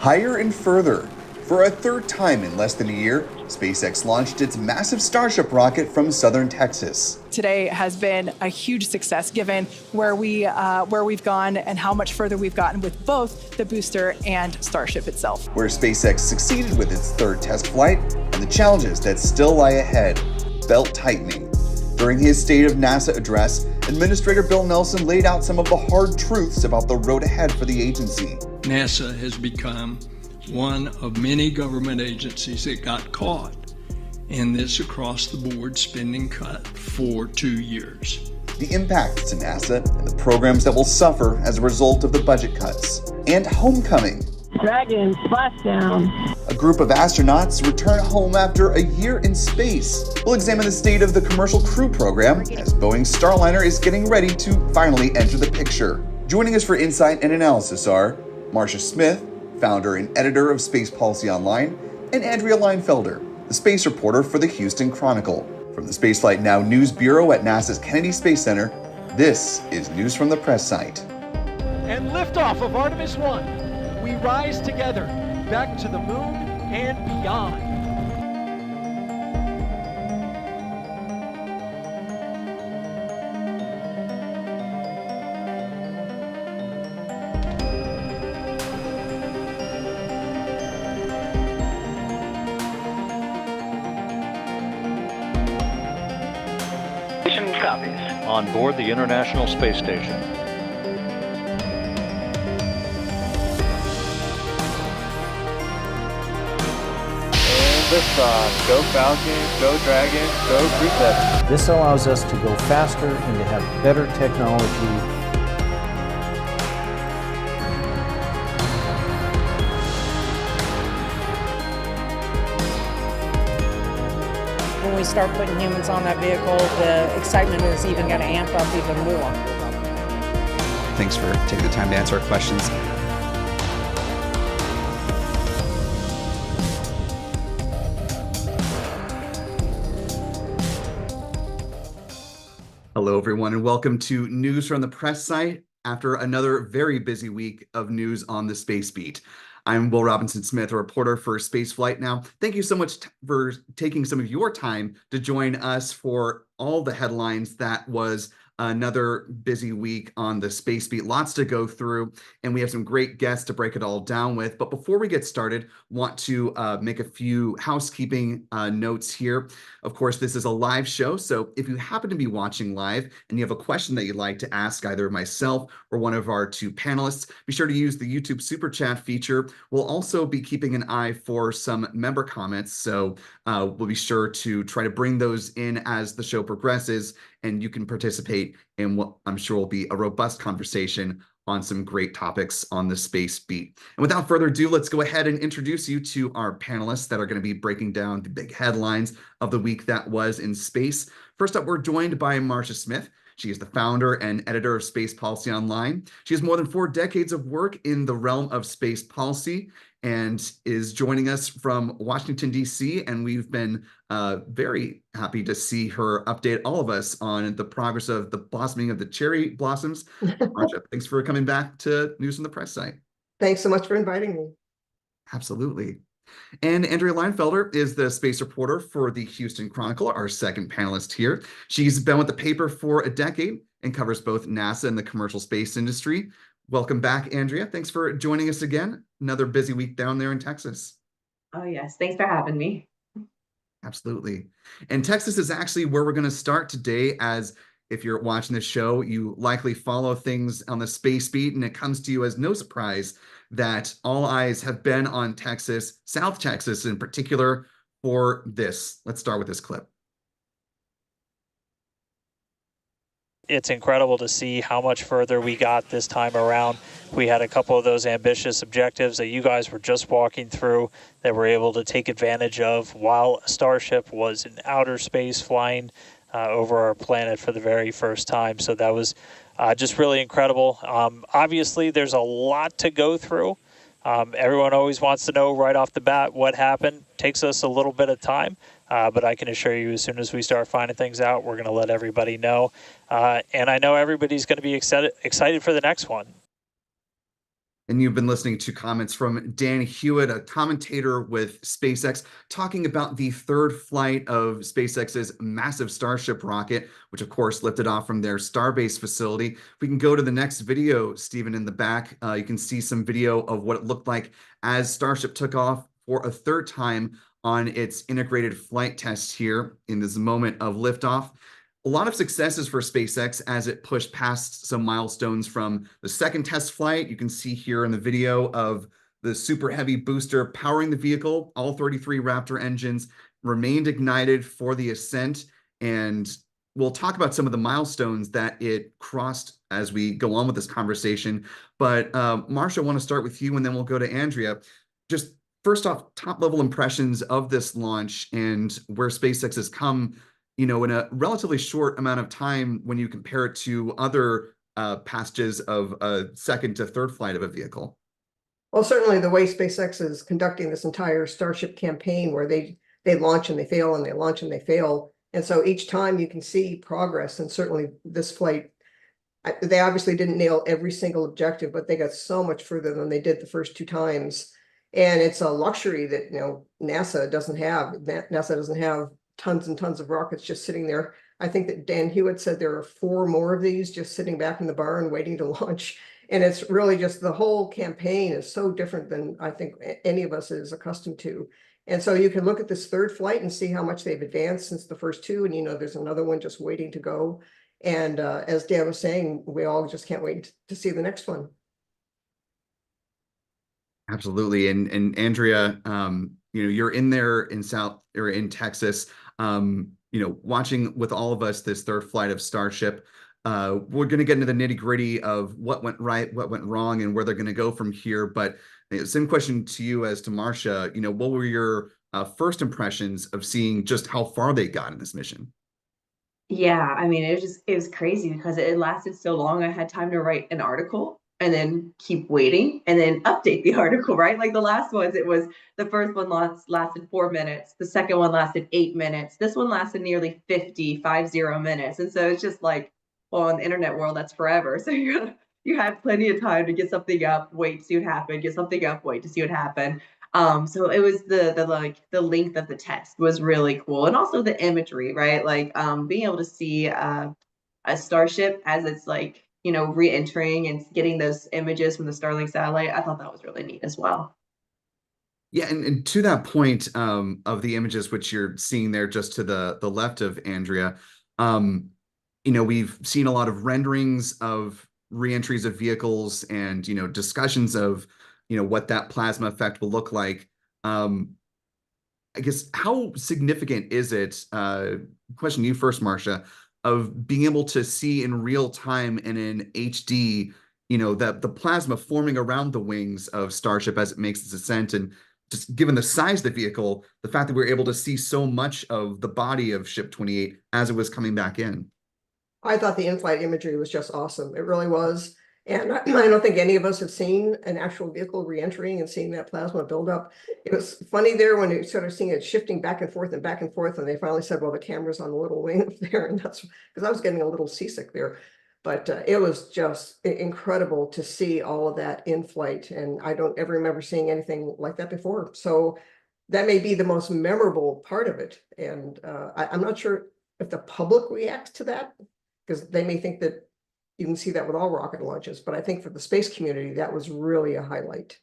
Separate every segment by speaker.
Speaker 1: Higher and further. For a third time in less than a year, SpaceX launched its massive Starship rocket from southern Texas.
Speaker 2: Today has been a huge success given where we've gone and how much further we've gotten with both the booster and Starship itself.
Speaker 1: Where SpaceX succeeded with its third test flight and the challenges that still lie ahead, belt tightening. During his State of NASA address, Administrator Bill Nelson laid out some of the hard truths about the road ahead for the agency.
Speaker 3: NASA has become one of many government agencies that got caught in this across-the-board spending cut for 2 years.
Speaker 1: The impact to NASA and the programs that will suffer as a result of the budget cuts. And homecoming.
Speaker 4: Dragon, splashdown.
Speaker 1: A group of astronauts return home after a year in space. We'll examine the state of the commercial crew program as Boeing's Starliner is getting ready to finally enter the picture. Joining us for insight and analysis are Marcia Smith, founder and editor of Space Policy Online, and Andrea Leinfelder, the space reporter for the Houston Chronicle. From the Spaceflight Now News Bureau at NASA's Kennedy Space Center, this is News from the Press Site.
Speaker 5: And liftoff of Artemis 1. We rise together, back to the moon and beyond.
Speaker 6: Copies. On board the International Space Station.
Speaker 7: And liftoff. Go Falcon, go Dragon, go Crew 7.
Speaker 8: This allows us to go faster and to have better technology.
Speaker 9: When we start putting humans on that vehicle, the excitement is even going to amp up even more.
Speaker 10: Thanks for taking the time to answer our questions.
Speaker 1: Hello, everyone, and welcome to News from the Press Site after another very busy week of news on the Space Beat. I'm Will Robinson Smith, a reporter for Spaceflight Now. Thank you so much for taking some of your time to join us for all the headlines. That was another busy week on the Space Beat. Lots to go through, and we have some great guests to break it all down with. But before we get started, want to make a few housekeeping notes here. Of course, this is a live show, so if you happen to be watching live and you have a question that you'd like to ask either myself or one of our two panelists, be sure to use the YouTube Super Chat feature. We'll also be keeping an eye for some member comments, so we'll be sure to try to bring those in as the show progresses, and you can participate in what I'm sure will be a robust conversation on some great topics on the Space Beat. And without further ado, let's go ahead and introduce you to our panelists that are going to be breaking down the big headlines of the week that was in space. First up, we're joined by Marcia Smith. She is the founder and editor of Space Policy Online. She has more than 4 decades of work in the realm of space policy and is joining us from Washington, D.C. And we've been very happy to see her update all of us on the progress of the blossoming of the cherry blossoms. Marcia, thanks for coming back to News from the Press Site.
Speaker 11: Thanks so much for inviting me.
Speaker 1: Absolutely. And Andrea Leinfelder is the space reporter for the Houston Chronicle, our second panelist here. She's been with the paper for a decade and covers both NASA and the commercial space industry. Welcome back, Andrea. Thanks for joining us again. Another busy week down there in Texas.
Speaker 12: Oh, yes. Thanks for having me.
Speaker 1: Absolutely. And Texas is actually where we're going to start today, as if you're watching the show, you likely follow things on the Space Beat, and it comes to you as no surprise that all eyes have been on Texas, South Texas in particular, for this. Let's start with this clip.
Speaker 13: It's incredible to see how much further we got this time around. We had a couple of those ambitious objectives that you guys were just walking through that we're able to take advantage of while Starship was in outer space flying over our planet for the very first time. So that was just really incredible. Obviously, there's a lot to go through. Everyone always wants to know right off the bat what happened. Takes us a little bit of time. But I can assure you, as soon as we start finding things out, we're going to let everybody know. And I know everybody's going to be excited for the next one.
Speaker 1: And you've been listening to comments from Dan Hewitt, a commentator with SpaceX, talking about the third flight of SpaceX's massive Starship rocket, which of course lifted off from their Starbase facility. If we can go to the next video, Stephen, in the back, you can see some video of what it looked like as Starship took off for a third time on its integrated flight test here in this moment of liftoff. A lot of successes for SpaceX as it pushed past some milestones from the second test flight. You can see here in the video of the Super Heavy booster powering the vehicle. All 33 Raptor engines remained ignited for the ascent. And we'll talk about some of the milestones that it crossed as we go on with this conversation. But Marcia, I want to start with you, and then we'll go to Andrea. Just first off, top level impressions of this launch and where SpaceX has come, in a relatively short amount of time when you compare it to other passages of a second to third flight of a vehicle.
Speaker 11: Well, certainly the way SpaceX is conducting this entire Starship campaign, where they launch and they fail and they launch and they fail. And so each time you can see progress. And certainly this flight, they obviously didn't nail every single objective, but they got so much further than they did the first two times. And it's a luxury that, NASA doesn't have. NASA doesn't have tons and tons of rockets just sitting there. I think that Dan Hewitt said there are 4 more of these just sitting back in the barn waiting to launch. And it's really just the whole campaign is so different than I think any of us is accustomed to. And so you can look at this third flight and see how much they've advanced since the first two. And, there's another one just waiting to go. And as Dan was saying, we all just can't wait to see the next one.
Speaker 1: Absolutely. And Andrea, you're in there in Texas, watching with all of us this third flight of Starship. We're going to get into the nitty gritty of what went right, what went wrong, and where they're going to go from here. But same question to you as to Marcia. What were your first impressions of seeing just how far they got in this mission?
Speaker 12: Yeah, I mean, it was crazy because it lasted so long. I had time to write an article and then keep waiting and then update the article, right? Like the last ones, the first one lasted 4 minutes. The second one lasted 8 minutes. This one lasted nearly 50 minutes. And so it's just like, well, in the internet world, that's forever. So you had plenty of time to get something up, wait to see what happened, get something up, wait to see what happened. So it was the length of the text was really cool. And also the imagery, right? Like being able to see a Starship as it's like, re-entering and getting those images from the Starlink satellite. I thought that was really neat as well.
Speaker 1: Yeah, and to that point of the images which you're seeing there just to the left of Andrea, we've seen a lot of renderings of re-entries of vehicles and, discussions of, what that plasma effect will look like. I guess, how significant is it, question to you first, Marcia, of being able to see in real time and in HD, that the plasma forming around the wings of Starship as it makes its ascent, and just given the size of the vehicle, the fact that we're able to see so much of the body of Ship 28 as it was coming back in?
Speaker 11: I thought the in-flight imagery was just awesome. It really was. And I don't think any of us have seen an actual vehicle re-entering and seeing that plasma buildup. It was funny there when you sort of seeing it shifting back and forth, and they finally said, well, the camera's on the little wing up there. And that's because I was getting a little seasick there. But it was just incredible to see all of that in flight. And I don't ever remember seeing anything like that before. So that may be the most memorable part of it. And I'm not sure if the public reacts to that, because they may think that you can see that with all rocket launches. But I think for the space community, that was really a highlight.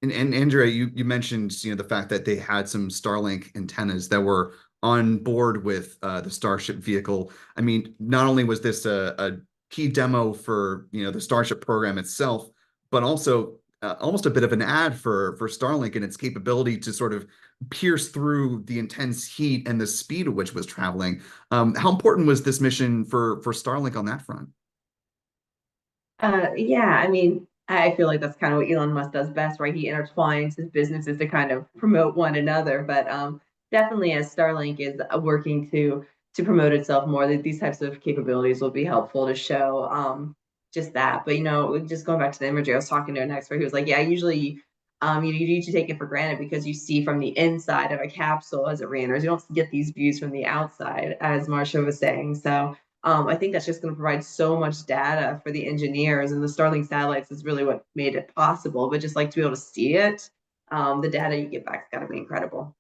Speaker 1: And Andrea, you mentioned the fact that they had some Starlink antennas that were on board with the Starship vehicle. I mean, not only was this a key demo for the Starship program itself, but also almost a bit of an ad for Starlink and its capability to sort of pierce through the intense heat and the speed at which it was traveling. How important was this mission for Starlink on that front?
Speaker 12: Yeah, I mean, I feel like that's kind of what Elon Musk does best, right? He intertwines his businesses to kind of promote one another. But definitely, as Starlink is working to promote itself more, that these types of capabilities will be helpful to show just that. But just going back to the imagery, I was talking to an expert who was like, yeah, usually you need to take it for granted because you see from the inside of a capsule as it re-enters. You don't get these views from the outside, as Marcia was saying. So I think that's just going to provide so much data for the engineers, and the Starlink satellites is really what made it possible. But just like to be able to see it, the data you get back is got to be incredible.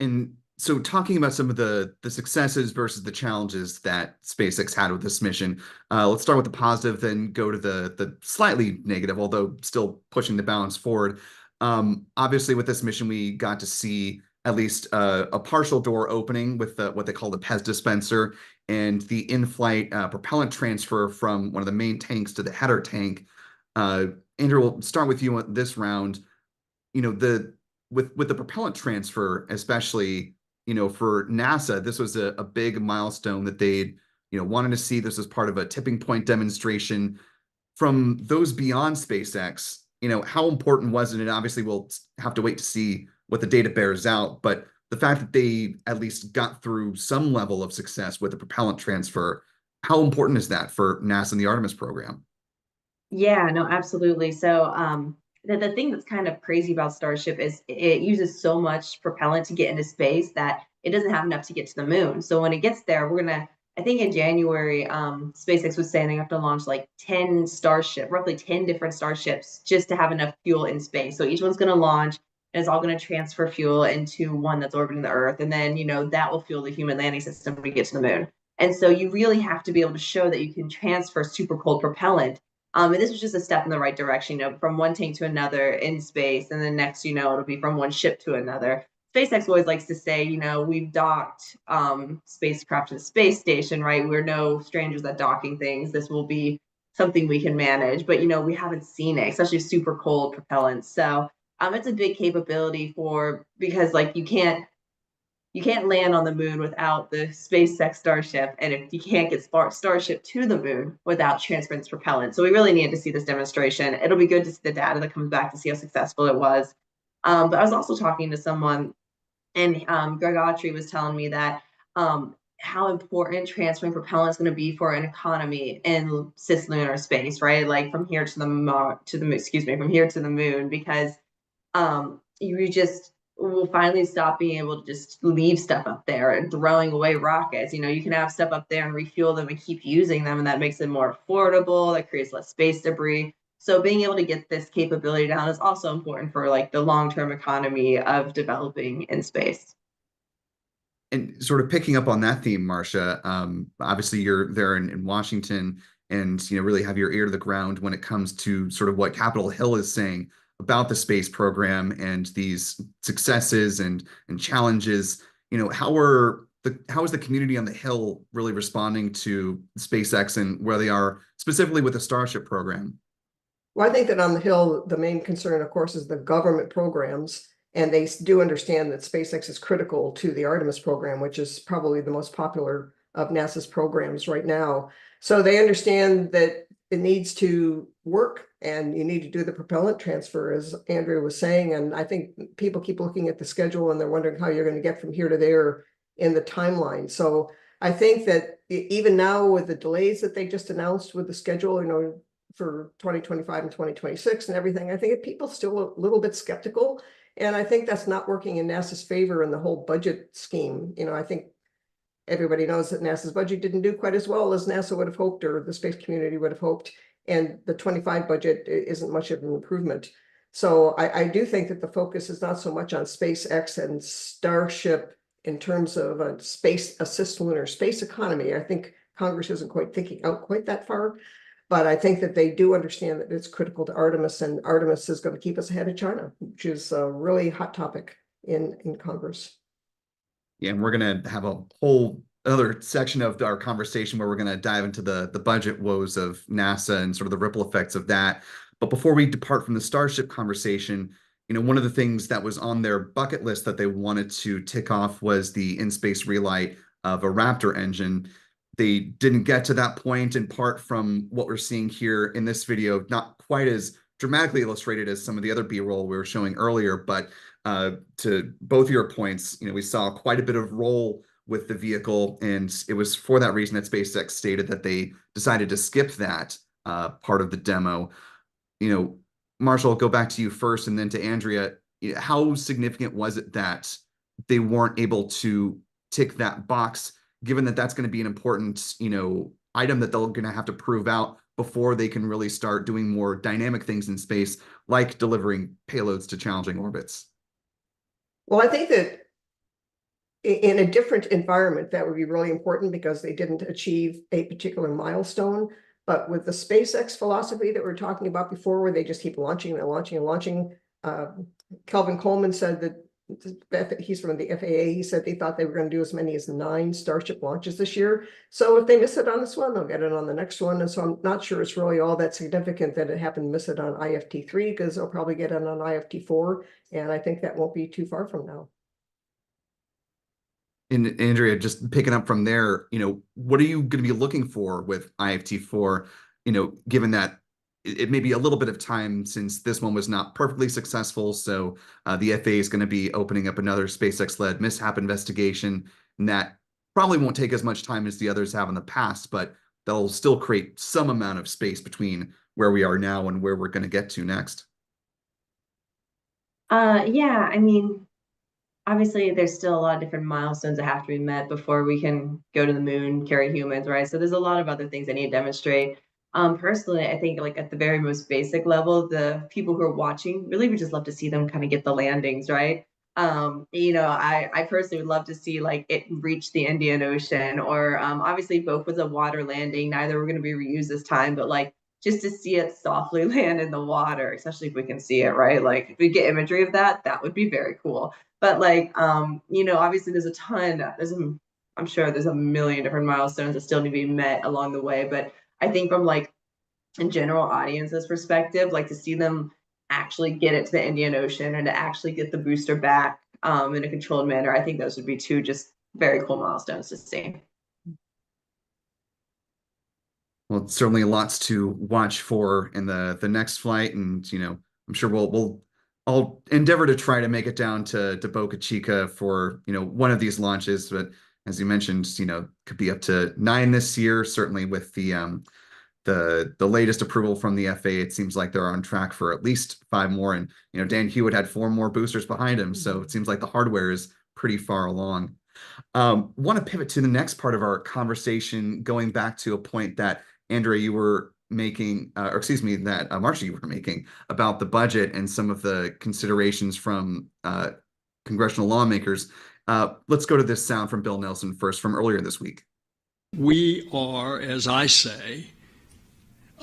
Speaker 1: And so talking about some of the successes versus the challenges that SpaceX had with this mission, let's start with the positive, then go to the slightly negative, although still pushing the balance forward. Obviously, with this mission, we got to see at least a partial door opening with what they call the PEZ dispenser and the in-flight propellant transfer from one of the main tanks to the header tank. Andrew, we'll start with you on this round. With the propellant transfer, especially, for NASA, this was a big milestone that they'd, wanted to see. This as part of a tipping point demonstration. From those beyond SpaceX, how important was it? And obviously we'll have to wait to see what the data bears out, but the fact that they at least got through some level of success with the propellant transfer, how important is that for NASA and the Artemis program?
Speaker 12: Yeah, no, absolutely. So the thing that's kind of crazy about Starship is it uses so much propellant to get into space that it doesn't have enough to get to the moon. So when it gets there, I think in January, SpaceX was saying they have to launch like 10 roughly 10 different Starships just to have enough fuel in space. So each one's going to launch and it's all going to transfer fuel into one that's orbiting the Earth. And then, that will fuel the human landing system to get to the moon. And so you really have to be able to show that you can transfer super cold propellant. And this was just a step in the right direction, from one tank to another in space. And then next, it'll be from one ship to another. SpaceX always likes to say, we've docked spacecraft to the space station, right? We're no strangers at docking things. This will be something we can manage. But, we haven't seen it, especially super cold propellant. So it's a big capability because like you can't land on the moon without the SpaceX Starship, and if you can't get Starship to the moon without transferring its propellant. So we really need to see this demonstration. It'll be good to see the data that comes back to see how successful it was. But I was also talking to someone, and Greg Autry was telling me that how important transferring propellant is going to be for an economy in cislunar space, right? Like from here to the moon, because we'll finally stop being able to just leave stuff up there and throwing away rockets. You can have stuff up there and refuel them and keep using them, and that makes it more affordable. That creates less space debris. So being able to get this capability down is also important for like the long-term economy of developing in space.
Speaker 1: And sort of picking up on that theme, Marcia, obviously you're there in Washington and really have your ear to the ground when it comes to sort of what Capitol Hill is saying about the space program and these successes and challenges. How is the community on the Hill really responding to SpaceX and where they are specifically with the Starship program?
Speaker 11: Well, I think that on the Hill, the main concern, of course, is the government programs. And they do understand that SpaceX is critical to the Artemis program, which is probably the most popular of NASA's programs right now. So they understand that it needs to work and you need to do the propellant transfer, as Andrea was saying. And I think people keep looking at the schedule and they're wondering how you're going to get from here to there in the timeline. So I think that even now with the delays that they just announced with the schedule, for 2025 and 2026 and everything, I think people still a little bit skeptical. And I think that's not working in NASA's favor in the whole budget scheme. I think everybody knows that NASA's budget didn't do quite as well as NASA would have hoped, or the space community would have hoped. And the 25 budget isn't much of an improvement. So I do think that the focus is not so much on SpaceX and Starship in terms of a cislunar space economy. I think Congress isn't quite thinking out quite that far. But I think that they do understand that it's critical to Artemis, and Artemis is going to keep us ahead of China, which is a really hot topic in Congress.
Speaker 1: Yeah, and we're going to have a whole other section of our conversation where we're going to dive into the budget woes of NASA and sort of the ripple effects of that. But before we depart from the Starship conversation, one of the things that was on their bucket list that they wanted to tick off was the in-space relight of a Raptor engine. They didn't get to that point, in part from what we're seeing here in this video, not quite as dramatically illustrated as some of the other B-roll we were showing earlier, but to both of your points, we saw quite a bit of roll with the vehicle, and it was for that reason that SpaceX stated that they decided to skip that part of the demo. Marshall, I'll go back to you first and then to Andrea. How significant was it that they weren't able to tick that box given that that's going to be an important, item that they're going to have to prove out before they can really start doing more dynamic things in space, like delivering payloads to challenging orbits?
Speaker 11: Well, I think that in a different environment, that would be really important because they didn't achieve a particular milestone. But with the SpaceX philosophy that we were talking about before, where they just keep launching and launching and launching, Kelvin Coleman said that he's from the FAA. He said they thought they were going to do as many as 9 Starship launches this year. So if they miss it on this one, they'll get it on the next one. And so I'm not sure it's really all that significant that it happened to miss it on IFT-3, because they'll probably get it on IFT-4. And I think that won't be too far from now.
Speaker 1: And Andrea, just picking up from there, what are you going to be looking for with IFT-4, given that it may be a little bit of time since this one was not perfectly successful. So the FAA is going to be opening up another SpaceX-led mishap investigation, and that probably won't take as much time as the others have in the past, but they'll still create some amount of space between where we are now and where we're going to get to next.
Speaker 12: Yeah, I mean, obviously there's still a lot of different milestones that have to be met before we can go to the moon, carry humans, right? So there's a lot of other things I need to demonstrate. Personally, I think like at the very most basic level, the people who are watching really would just love to see them kind of get the landings, right? I personally would love to see like it reach the Indian Ocean, or obviously both was a water landing. Neither were going to be reused this time, but like just to see it softly land in the water, especially if we can see it, right? Like if we get imagery of that, that would be very cool. But like, obviously there's a ton, I'm sure there's a million different milestones that still need to be met along the way. But I think from like a general audience's perspective, like to see them actually get it to the Indian Ocean and to actually get the booster back in a controlled manner, I think those would be 2 just very cool milestones to see.
Speaker 1: Well, certainly lots to watch for in the next flight, and I'm sure I'll endeavor to try to make it down to Boca Chica for one of these launches. But as you mentioned, could be up to 9 this year. Certainly with the latest approval from the FAA, it seems like they're on track for at least 5 more. And Dan Hewitt had 4 more boosters behind him, so it seems like the hardware is pretty far along. Want to pivot to the next part of our conversation, going back to a point that Andrea, you were making, that Marcia, you were making about the budget and some of the considerations from congressional lawmakers. Let's go to this sound from Bill Nelson first, from earlier this week.
Speaker 3: We are, as I say,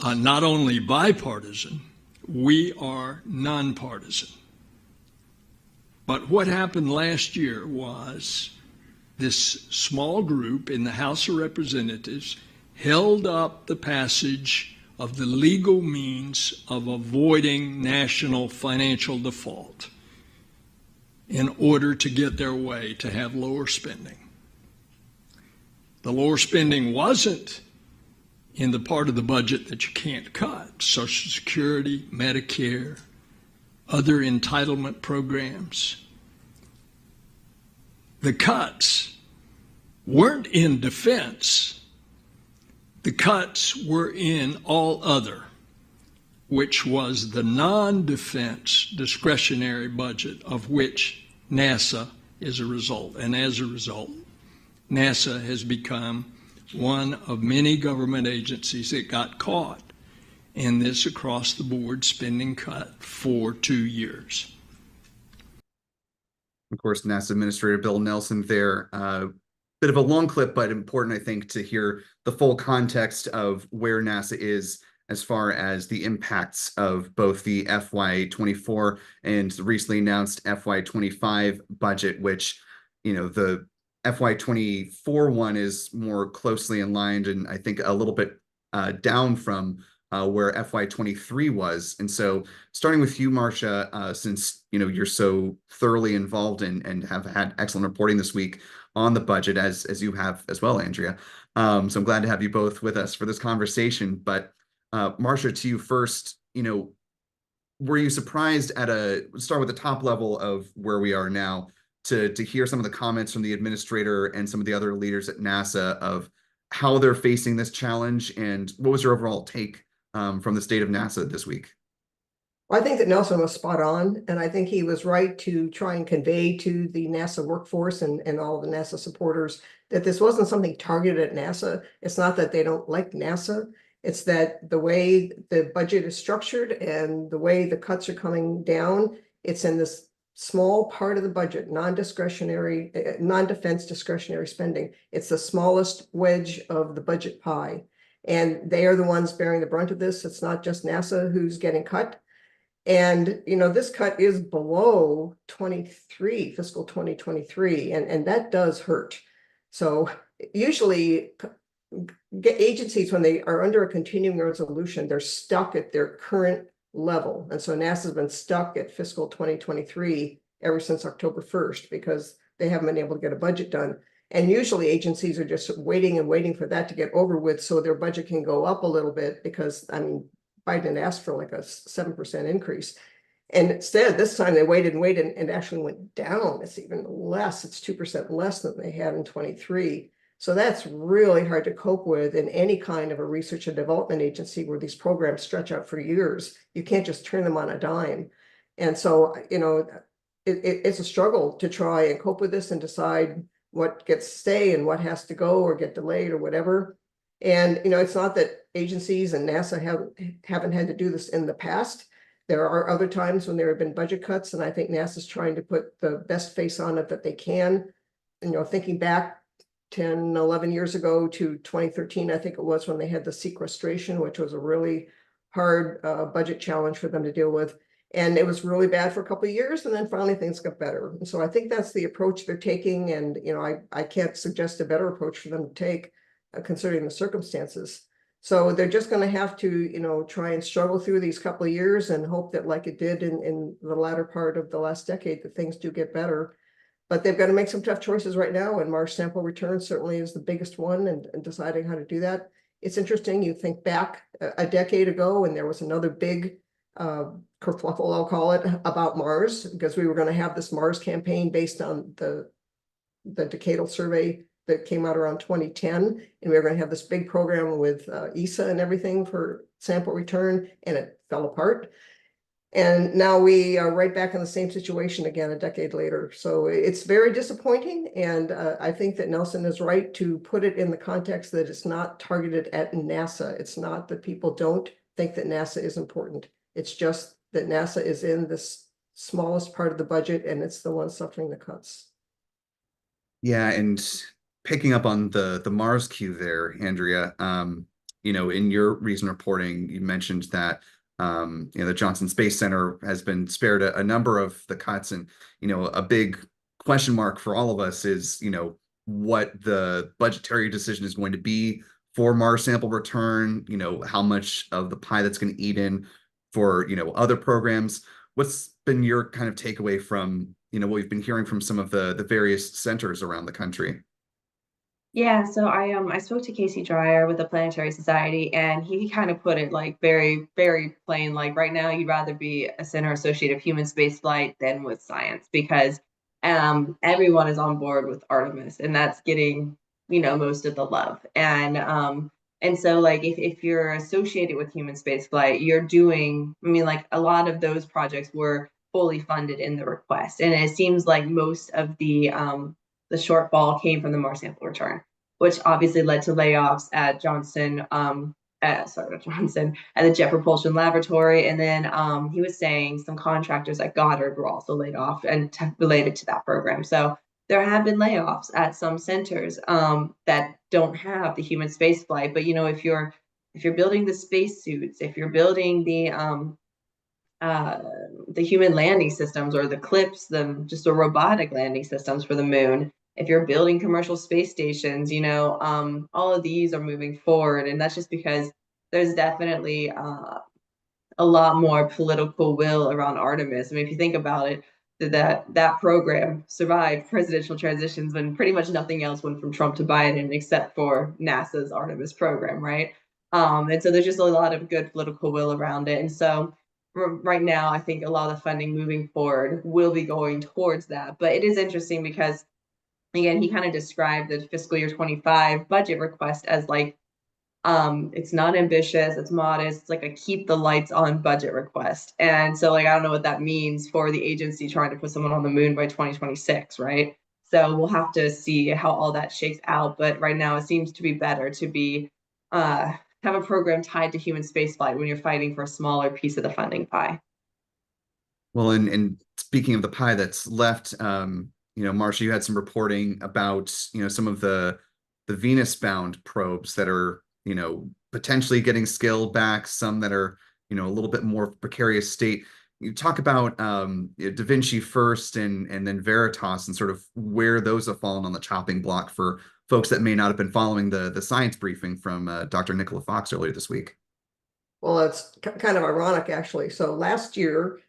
Speaker 3: not only bipartisan, we are nonpartisan. But what happened last year was this small group in the House of Representatives held up the passage of the legal means of avoiding national financial default in order to get their way to have lower spending. The lower spending wasn't in the part of the budget that you can't cut: Social Security, Medicare, other entitlement programs. The cuts weren't in defense. The cuts were in all other, which was the non-defense discretionary budget of which NASA is a result. And as a result, NASA has become one of many government agencies that got caught in this across-the-board spending cut for 2 years.
Speaker 1: Of course, NASA Administrator Bill Nelson there. Bit of a long clip, but important, I think, to hear the full context of where NASA is as far as the impacts of both the FY24 and the recently announced FY25 budget, which, the FY24 one is more closely in line and I think a little bit down from where FY23 was. And so starting with you, Marcia, since you're so thoroughly involved and have had excellent reporting this week on the budget, as you have as well, Andrea. So I'm glad to have you both with us for this conversation. But Marcia, to you first, were you surprised start with the top level of where we are now, to hear some of the comments from the administrator and some of the other leaders at NASA of how they're facing this challenge, and what was your overall take from the state of NASA this week?
Speaker 11: I think that Nelson was spot on, and I think he was right to try and convey to the NASA workforce and all the NASA supporters that this wasn't something targeted at NASA. It's not that they don't like NASA. It's that the way the budget is structured and the way the cuts are coming down, it's in this small part of the budget, non-discretionary, non-defense discretionary spending. It's the smallest wedge of the budget pie. And they are the ones bearing the brunt of this. It's not just NASA who's getting cut. And, this cut is below 23, fiscal 2023, and that does hurt. So usually agencies, when they are under a continuing resolution, they're stuck at their current level. And so NASA's been stuck at fiscal 2023 ever since October 1st because they haven't been able to get a budget done. And usually agencies are just waiting and waiting for that to get over with so their budget can go up a little bit because, Biden asked for like a 7% increase. And instead, this time they waited and waited and actually went down. It's even less. It's 2% less than they had in 23. So that's really hard to cope with in any kind of a research and development agency where these programs stretch out for years. You can't just turn them on a dime. And so, it's a struggle to try and cope with this and decide what gets to stay and what has to go or get delayed or whatever. And, it's not that agencies and NASA haven't had to do this in the past. There are other times when there have been budget cuts, and I think NASA's trying to put the best face on it that they can. Thinking back 10, 11 years ago to 2013, I think it was, when they had the sequestration, which was a really hard budget challenge for them to deal with. And it was really bad for a couple of years, and then finally things got better. And so I think that's the approach they're taking. And, I can't suggest a better approach for them to take considering the circumstances. So they're just going to have to, try and struggle through these couple of years and hope that, like it did in the latter part of the last decade, that things do get better. But they've got to make some tough choices right now. And Mars sample return certainly is the biggest one, and deciding how to do that. It's interesting. You think back a decade ago, and there was another big kerfluffle, I'll call it, about Mars, because we were going to have this Mars campaign based on the decadal survey that came out around 2010, and we were going to have this big program with ESA and everything for sample return, and it fell apart. And now we are right back in the same situation again a decade later. So it's very disappointing, and I think that Nelson is right to put it in the context that it's not targeted at NASA. It's not that people don't think that NASA is important. It's just that NASA is in this smallest part of the budget, and it's the one suffering the cuts.
Speaker 1: Yeah, and picking up on the Mars cue there, Andrea, in your recent reporting, you mentioned that the Johnson Space Center has been spared a number of the cuts, and a big question mark for all of us is what the budgetary decision is going to be for Mars sample return. How much of the pie that's going to eat in for other programs. What's been your kind of takeaway from what we've been hearing from some of the various centers around the country?
Speaker 12: Yeah, so I spoke to Casey Dreyer with the Planetary Society, and he kind of put it like very, very plain. Like, right now, you'd rather be a center associate of human spaceflight than with science, because everyone is on board with Artemis, and that's getting most of the love. And so, like, if you're associated with human spaceflight, you're doing. Like, a lot of those projects were fully funded in the request, and it seems like most of the shortfall came from the Mars sample return, which obviously led to layoffs at at the Jet Propulsion Laboratory. And then he was saying some contractors at Goddard were also laid off and related to that program. So there have been layoffs at some centers that don't have the human space flight. But if you're building the spacesuits, if you're building the human landing systems, or the CLIPS, just the robotic landing systems for the moon, if you're building commercial space stations, all of these are moving forward. And that's just because there's definitely a lot more political will around Artemis. If you think about it, that program survived presidential transitions when pretty much nothing else went from Trump to Biden except for NASA's Artemis program, right? And so there's just a lot of good political will around it. And so right now, I think a lot of the funding moving forward will be going towards that. But it is interesting because, again, he kind of described the fiscal year 25 budget request as like It's not ambitious, it's modest, it's like a keep the lights on budget request. And so like I don't know what that means for the agency trying to put someone on the moon by 2026, right? So we'll have to see how all that shakes out. But right now it seems to be better to be have a program tied to human spaceflight when you're fighting for a smaller piece of the funding pie.
Speaker 1: Well, and speaking of the pie that's left, Marcia, you had some reporting about, some of the Venus-bound probes that are, potentially getting scaled back, some that are, a little bit more precarious state. You talk about Da Vinci first and then Veritas and sort of where those have fallen on the chopping block for folks that may not have been following the science briefing from Dr. Nicola Fox earlier this week.
Speaker 11: Well, it's kind of ironic, actually. So last year,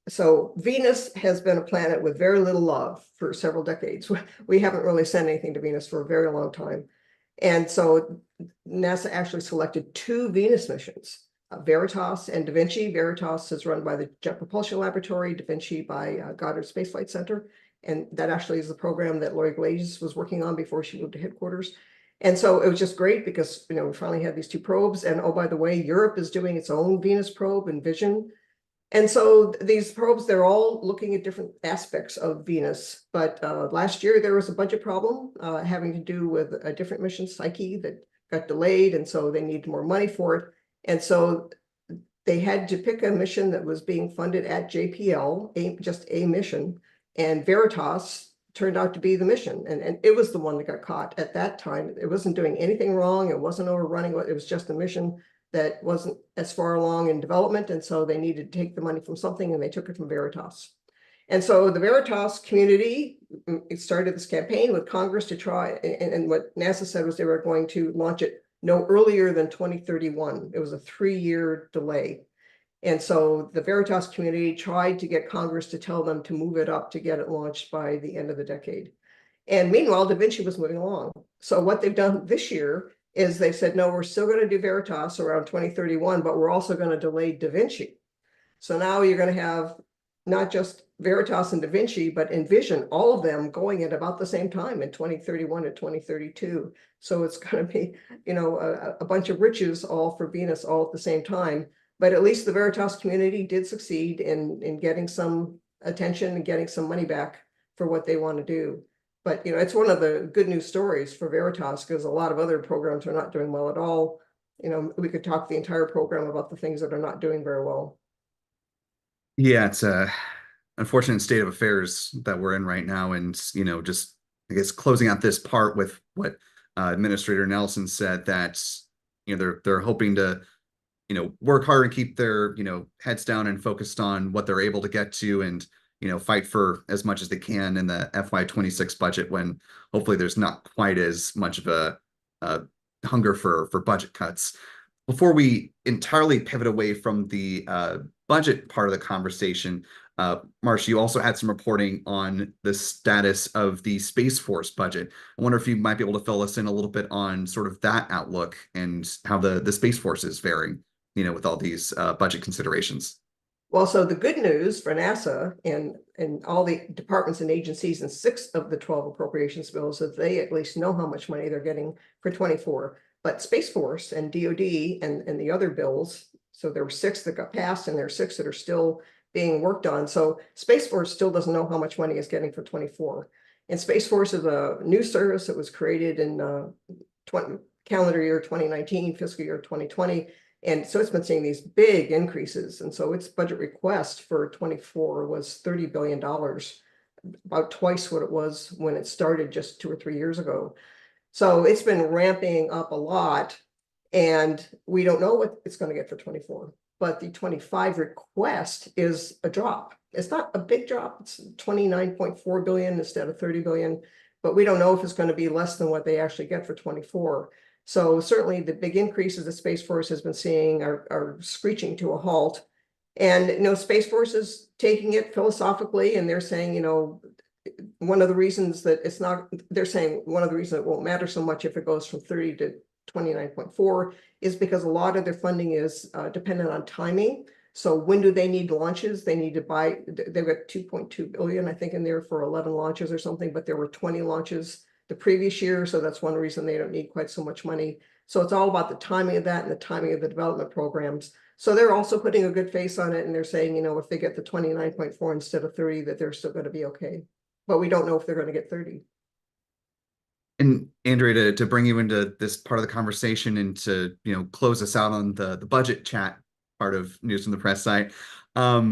Speaker 11: so Venus has been a planet with very little love for several decades. We haven't really sent anything to Venus for a very long time. And so NASA actually selected 2 Venus missions, Veritas and Da Vinci. Veritas is run by the Jet Propulsion Laboratory, Da Vinci by Goddard Space Flight Center. And that actually is the program that Lori Glaze was working on before she moved to headquarters. And so it was just great because, we finally had these 2 probes. And oh, by the way, Europe is doing its own Venus probe, Envision. And so these probes, they're all looking at different aspects of Venus. But last year, there was a budget problem having to do with a different mission, Psyche, that got delayed. And so they needed more money for it. And so they had to pick a mission that was being funded at JPL, just a mission. And Veritas turned out to be the mission. And it was the one that got caught at that time. It wasn't doing anything wrong. It wasn't overrunning. It was just a mission that wasn't as far along in development. And so they needed to take the money from something, and they took it from Veritas. And so the Veritas community started this campaign with Congress to try, and what NASA said was they were going to launch it no earlier than 2031. It was a 3-year delay. And so the Veritas community tried to get Congress to tell them to move it up to get it launched by the end of the decade. And meanwhile, Da Vinci was moving along. So what they've done this year is they said, no, we're still going to do Veritas around 2031, but we're also going to delay Da Vinci. So now you're going to have not just Veritas and Da Vinci, but Envision, all of them going at about the same time in 2031 to 2032. So it's going to be, a bunch of riches all for Venus all at the same time. But at least the Veritas community did succeed in getting some attention and getting some money back for what they want to do. But, it's one of the good news stories for Veritas because a lot of other programs are not doing well at all. We could talk the entire program about the things that are not doing very well.
Speaker 1: Yeah, it's a unfortunate state of affairs that we're in right now. And, just, I guess, closing out this part with what Administrator Nelson said, that, they're hoping to, work hard and keep their, heads down and focused on what they're able to get to and, fight for as much as they can in the FY26 budget when hopefully there's not quite as much of a hunger for budget cuts. Before we entirely pivot away from the budget part of the conversation, Marcia, you also had some reporting on the status of the Space Force budget. I wonder if you might be able to fill us in a little bit on sort of that outlook and how the Space Force is faring, with all these budget considerations.
Speaker 11: Well, so the good news for NASA and all the departments and agencies in 6 of the 12 appropriations bills is they at least know how much money they're getting for 24. But Space Force and DoD and the other bills, so there were 6 that got passed and there are 6 that are still being worked on. So Space Force still doesn't know how much money it's getting for 24. And Space Force is a new service that was created in calendar year 2019, fiscal year 2020. And so it's been seeing these big increases. And so its budget request for 24 was $30 billion, about twice what it was when it started just 2 or 3 years ago. So it's been ramping up a lot, and we don't know what it's going to get for 24. But the 25 request is a drop. It's not a big drop. It's 29.4 billion instead of 30 billion. But we don't know if it's going to be less than what they actually get for 24. So certainly the big increases that Space Force has been seeing are screeching to a halt. And, Space Force is taking it philosophically, and they're saying, one of the reasons that it's not, they're saying one of the reasons it won't matter so much if it goes from 30 to 29.4 is because a lot of their funding is dependent on timing. So when do they need launches? They need to buy, they've got 2.2 billion, I think, in there for 11 launches or something, but there were 20 launches the previous year. So that's one reason they don't need quite so much money. So it's all about the timing of that and the timing of the development programs. So they're also putting a good face on it, and they're saying, if they get the 29.4 instead of 30, that they're still going to be okay. But we don't know if they're going to get 30.
Speaker 1: And Andrea, to bring you into this part of the conversation and to close us out on the budget chat part of News from the Press site, I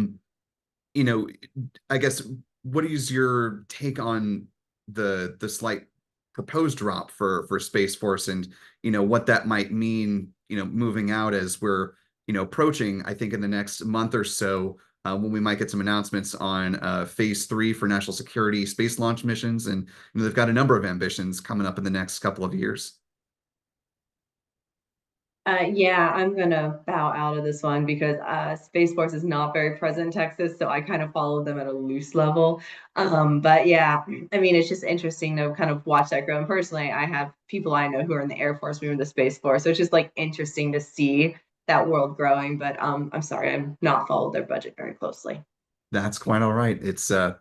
Speaker 1: guess what is your take on the slight proposed drop for Space Force, and what that might mean moving out as we're approaching, I think, in the next month or so, when we might get some announcements on phase 3 for national security space launch missions, and they've got a number of ambitions coming up in the next couple of years.
Speaker 12: Yeah, I'm gonna bow out of this one because Space Force is not very present in Texas, so I kind of follow them at a loose level. But yeah, I mean, it's just interesting to kind of watch that grow. And personally, I have people I know who are in the Air Force, moving to the Space Force, so it's just like interesting to see that world growing. But I'm sorry, I've not followed their budget very closely.
Speaker 1: That's quite all right. It's a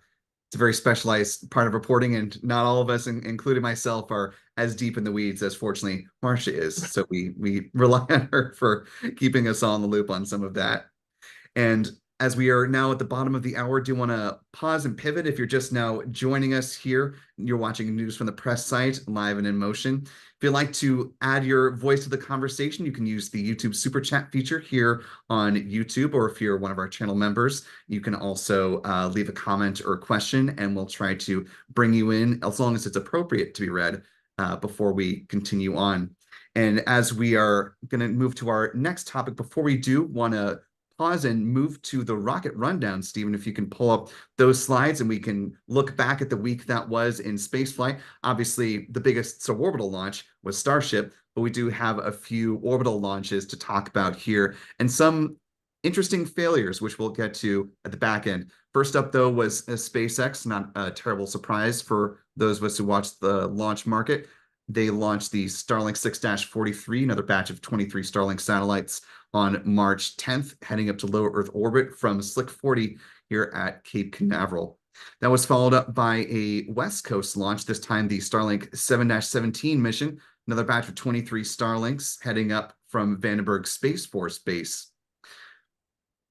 Speaker 1: very specialized part of reporting, and not all of us, including myself, are as deep in the weeds as fortunately Marcia is. So we rely on her for keeping us all in the loop on some of that. And as we are now at the bottom of the hour, do you want to pause and pivot? If you're just now joining us here, you're watching News from the Press site, live and in motion. If you'd like to add your voice to the conversation, you can use the YouTube Super Chat feature here on YouTube, or if you're one of our channel members, you can also leave a comment or a question, and we'll try to bring you in as long as it's appropriate to be read before we continue on. And as we are going to move to our next topic, before we do, want to pause and move to the rocket rundown. Stephen, if you can pull up those slides and we can look back at the week that was in spaceflight. Obviously, the biggest suborbital launch was Starship, but we do have a few orbital launches to talk about here, and some interesting failures, which we'll get to at the back end. First up, though, was SpaceX. Not a terrible surprise for those of us who watched the launch market. They launched the Starlink 6-43, another batch of 23 Starlink satellites, on March 10th, heading up to low Earth orbit from Slick 40 here at Cape Canaveral. That was followed up by a West Coast launch, this time the Starlink 7-17 mission, another batch of 23 Starlinks heading up from Vandenberg Space Force Base.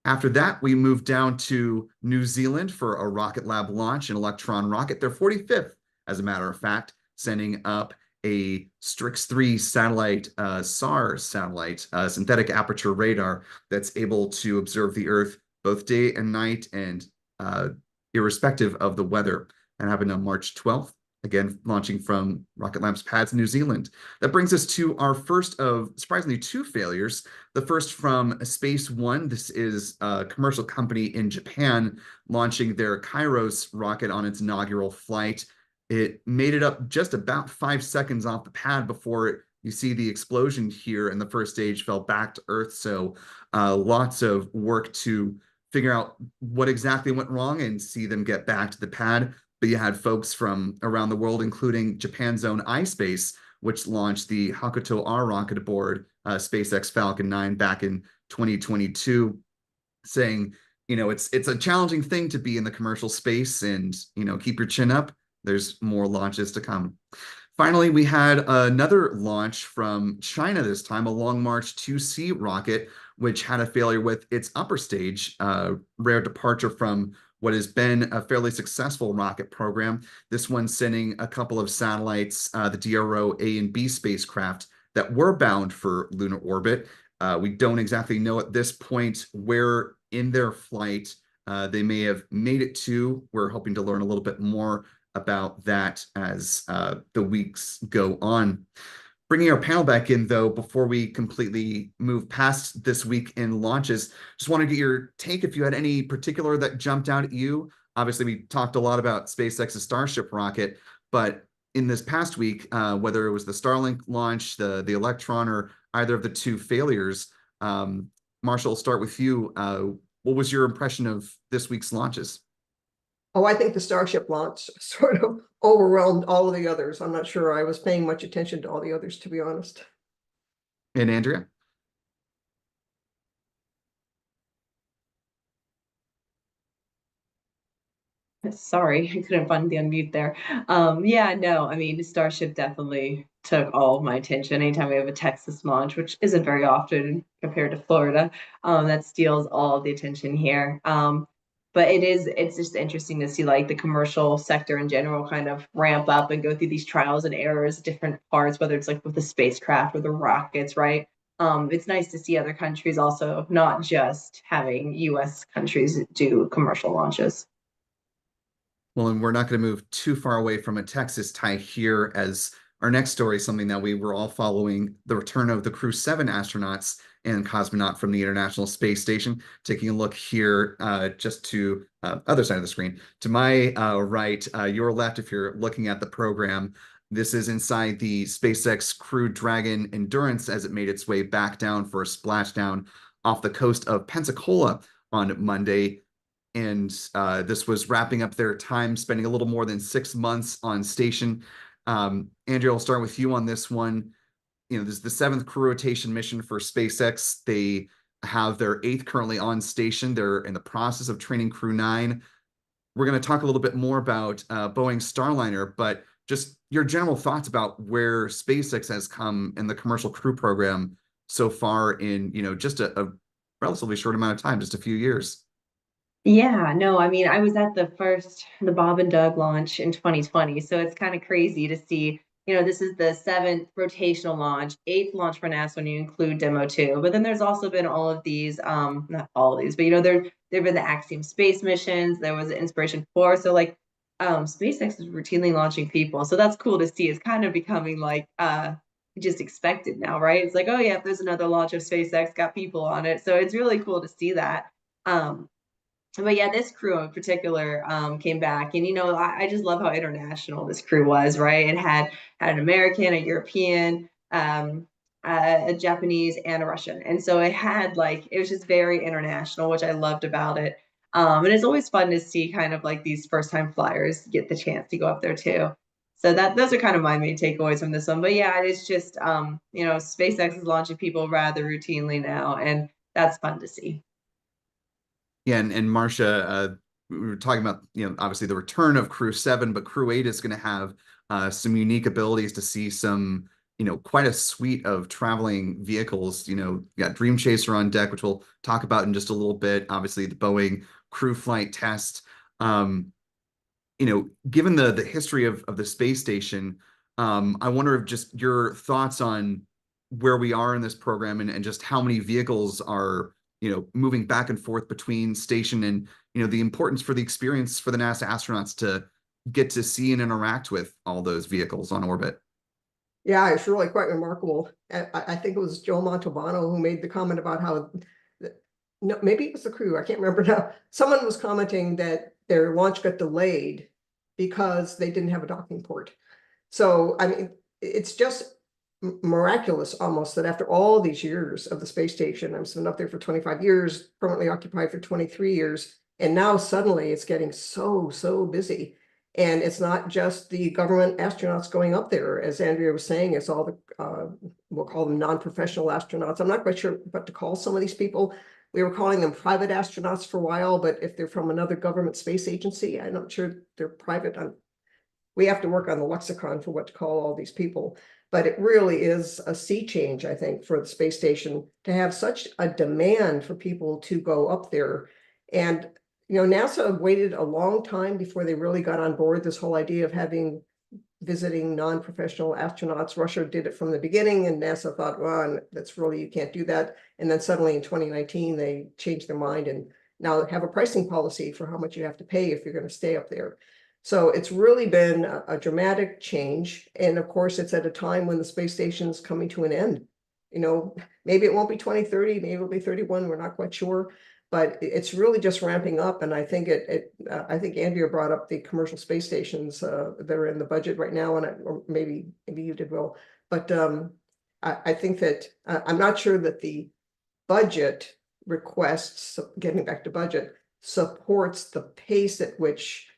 Speaker 1: After that, we moved down to New Zealand for a Rocket Lab launch, an Electron rocket, their 45th, as a matter of fact, sending up a Strix 3 satellite, SARS satellite, synthetic aperture radar that's able to observe the Earth both day and night, and irrespective of the weather. And happened on March 12th, again, launching from Rocket Lab's pads in New Zealand. That brings us to our first of, surprisingly, 2 failures. The first from Space One. This is a commercial company in Japan launching their Kairos rocket on its inaugural flight. It made it up just about 5 seconds off the pad before you see the explosion here, and the first stage fell back to Earth. So lots of work to figure out what exactly went wrong and see them get back to the pad. But you had folks from around the world, including Japan's own iSpace, which launched the Hakuto R rocket aboard SpaceX Falcon 9 back in 2022, saying, it's a challenging thing to be in the commercial space, and, keep your chin up. There's more launches to come. Finally, we had another launch from China this time, a Long March 2C rocket, which had a failure with its upper stage, rare departure from what has been a fairly successful rocket program. This one sending a couple of satellites, the DRO A and B spacecraft, that were bound for lunar orbit. We don't exactly know at this point where in their flight they may have made it to. We're hoping to learn a little bit more about that as the weeks go on. Bringing our panel back in, though, before we completely move past this week in launches, just want to get your take if you had any particular that jumped out at you. Obviously, we talked a lot about SpaceX's Starship rocket, but in this past week, whether it was the Starlink launch, the Electron, or either of the 2 failures, Marshall, I'll start with you. What was your impression of this week's launches?
Speaker 11: Oh, I think the Starship launch sort of overwhelmed all of the others. I'm not sure I was paying much attention to all the others, to be honest.
Speaker 1: And Andrea?
Speaker 12: goodness, sorry, I couldn't find the unmute there. Yeah, no, I mean, Starship definitely took all of my attention. Anytime we have a Texas launch, which isn't very often compared to Florida, that steals all of the attention here. But it's just interesting to see like the commercial sector in general kind of ramp up and go through these trials and errors, different parts, whether it's like with the spacecraft or the rockets, right? It's nice to see other countries also not just having US countries do commercial launches.
Speaker 1: Well, and we're not going to move too far away from a Texas tie here, as our next story is something that we were all following: the return of the Crew 7 astronauts and cosmonaut from the International Space Station. Taking a look here just to other side of the screen. To my right, your left, if you're looking at the program, this is inside the SpaceX Crew Dragon Endurance as it made its way back down for a splashdown off the coast of Pensacola on Monday. And this was wrapping up their time, spending a little more than 6 months on station. Andrea, I'll start with you on this one. You know, this is the 7th crew rotation mission for SpaceX. They have their 8th currently on station. They're in the process of training Crew 9. We're going to talk a little bit more about Boeing's Starliner, but just your general thoughts about where SpaceX has come in the commercial crew program so far in, you know, just a relatively short amount of time, just a few years.
Speaker 12: Yeah, no, I mean, I was at the Bob and Doug launch in 2020. So it's kind of crazy to see, you know, this is the 7th rotational launch, 8th launch for NASA when you include Demo 2. But then there's also been all of these, not all of these, but, you know, there've been the Axiom space missions. There was the Inspiration 4. So like SpaceX is routinely launching people. So that's cool to see. It's kind of becoming like just expected now, right? It's like, oh yeah, if there's another launch of SpaceX, got people on it. So it's really cool to see that. But yeah, this crew in particular came back, and you know, I just love how international this crew was, right? It had an American, a European, a Japanese, and a Russian, and so it was just very international, which I loved about it. And it's always fun to see kind of like these first time flyers get the chance to go up there too. So those are kind of my main takeaways from this one. But yeah, it's just you know, SpaceX is launching people rather routinely now, and that's fun to see.
Speaker 1: Yeah, and Marcia, we were talking about, you know, obviously the return of Crew 7, but Crew 8 is going to have some unique abilities to see some, you know, quite a suite of traveling vehicles. You know, you got Dream Chaser on deck, which we'll talk about in just a little bit. Obviously, the Boeing crew flight test. You know, given the history of the space station, I wonder if just your thoughts on where we are in this program and just how many vehicles are, you know, moving back and forth between station, and, you know, the importance for the experience for the NASA astronauts to get to see and interact with all those vehicles on orbit.
Speaker 11: Yeah, it's really quite remarkable. I think it was Joe Montalbano who made the comment about how, no, maybe it was the crew, I can't remember now. Someone was commenting that their launch got delayed because they didn't have a docking port. So, I mean, it's just miraculous almost that after all these years of the space station, I've been up there for 25 years, permanently occupied for 23 years, and now suddenly it's getting so busy. And it's not just the government astronauts going up there, as Andrea was saying, it's all the, we'll call them non-professional astronauts. I'm not quite sure what to call some of these people. We were calling them private astronauts for a while, but if they're from another government space agency, I'm not sure they're private. We have to work on the lexicon for what to call all these people. But it really is a sea change, I think, for the space station to have such a demand for people to go up there. And, you know, NASA waited a long time before they really got on board this whole idea of having visiting non-professional astronauts. Russia did it from the beginning, and NASA thought, well, that's really, you can't do that. And then suddenly in 2019, they changed their mind and now have a pricing policy for how much you have to pay if you're going to stay up there. So it's really been a dramatic change. And of course, it's at a time when the space station is coming to an end. You know, maybe it won't be 2030, maybe it'll be 31, we're not quite sure. But it's really just ramping up. And I think I think Andrea brought up the commercial space stations that are in the budget right now, and or maybe you did, Will. But I think that I'm not sure that the budget requests, getting back to budget, supports the pace at which